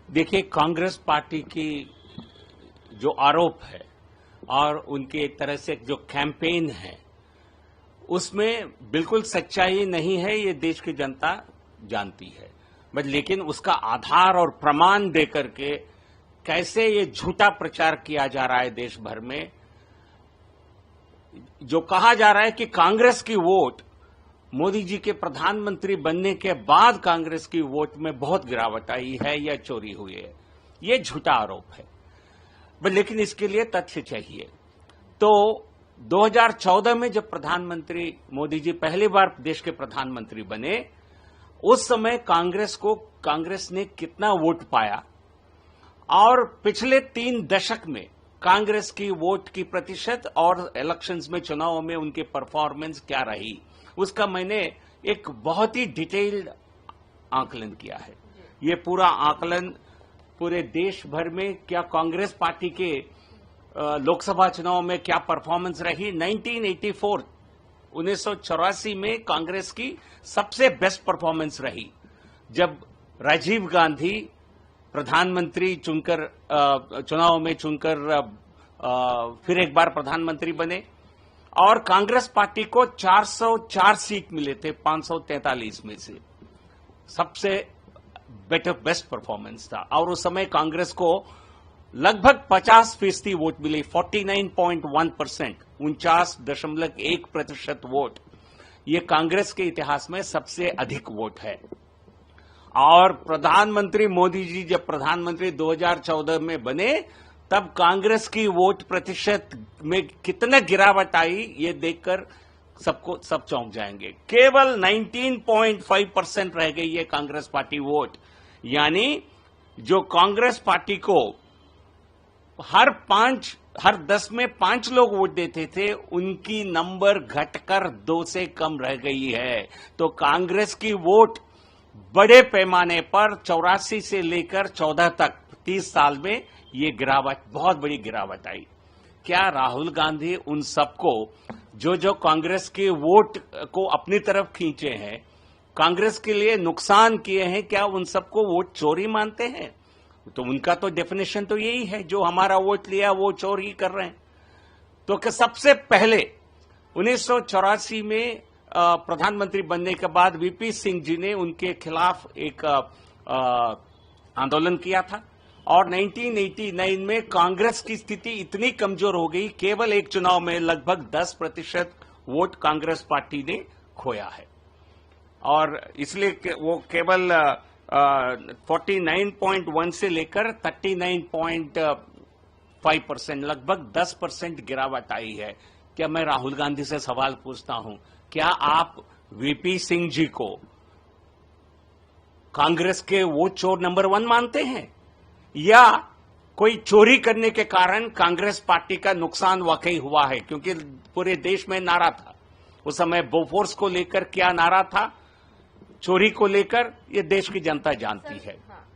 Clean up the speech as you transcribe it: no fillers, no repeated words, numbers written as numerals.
देखिए, कांग्रेस पार्टी की जो आरोप है और उनके एक तरह से जो कैंपेन है, उसमें बिल्कुल सच्चाई नहीं है, ये देश की जनता जानती है। बट लेकिन उसका आधार और प्रमाण देकर के कैसे ये झूठा प्रचार किया जा रहा है देश भर में, जो कहा जा रहा है कि कांग्रेस की वोट मोदी जी के प्रधानमंत्री बनने के बाद कांग्रेस की वोट में बहुत गिरावट आई है या चोरी हुई है, ये झूठा आरोप है। लेकिन इसके लिए तथ्य चाहिए। तो 2014 में जब प्रधानमंत्री मोदी जी पहली बार देश के प्रधानमंत्री बने, उस समय कांग्रेस ने कितना वोट पाया और पिछले 3 दशक में कांग्रेस की वोट की प्रतिशत और इलेक्शंस में, चुनावों में उनकी परफॉर्मेंस क्या रही, उसका मैंने एक बहुत ही डिटेल्ड आकलन किया है। ये पूरा आकलन पूरे देश भर में क्या कांग्रेस पार्टी के लोकसभा चुनाव में क्या परफॉर्मेंस रही। 1984 में कांग्रेस की सबसे बेस्ट परफॉर्मेंस रही, जब राजीव गांधी प्रधानमंत्री चुनाव में चुनकर फिर एक बार प्रधानमंत्री बने और कांग्रेस पार्टी को 404 सीट मिले थे 543 में से। सबसे बेस्ट परफॉर्मेंस था और उस समय कांग्रेस को लगभग 50% वोट मिले, 49.1%, 49.1% वोट। ये कांग्रेस के इतिहास में सबसे अधिक वोट है। और प्रधानमंत्री मोदी जी जब प्रधानमंत्री 2014 में बने, तब कांग्रेस की वोट प्रतिशत में कितना गिरावट आई, ये देखकर सब चौंक जाएंगे। केवल 19.5% रह गई है कांग्रेस पार्टी वोट। यानी जो कांग्रेस पार्टी को हर 10 में 5 लोग वोट देते थे, उनकी नंबर घटकर 2 से कम रह गई है। तो कांग्रेस की वोट बड़े पैमाने पर 84 से लेकर 14 तक 30 साल में ये गिरावट, बहुत बड़ी गिरावट आई। क्या राहुल गांधी उन सबको जो कांग्रेस के वोट को अपनी तरफ खींचे हैं, कांग्रेस के लिए नुकसान किए हैं, क्या उन सबको वोट चोरी मानते हैं? तो उनका तो डेफिनेशन तो यही है, जो हमारा वोट लिया वो चोरी कर रहे हैं। तो सबसे पहले 1984 में प्रधानमंत्री बनने के बाद वीपी सिंह जी ने उनके खिलाफ एक आंदोलन किया था और 1989 में कांग्रेस की स्थिति इतनी कमजोर हो गई, केवल एक चुनाव में लगभग 10% वोट कांग्रेस पार्टी ने खोया है और इसलिए वो केवल 49.1 से लेकर 39.5%, लगभग 10% गिरावट आई है। क्या मैं राहुल गांधी से सवाल पूछता हूं, क्या आप वीपी सिंह जी को कांग्रेस के वोट चोर नंबर 1 मानते हैं, या कोई चोरी करने के कारण कांग्रेस पार्टी का नुकसान वाकई हुआ है? क्योंकि पूरे देश में नारा था उस समय, बोफोर्स को लेकर क्या नारा था, चोरी को लेकर, ये देश की जनता जानती है।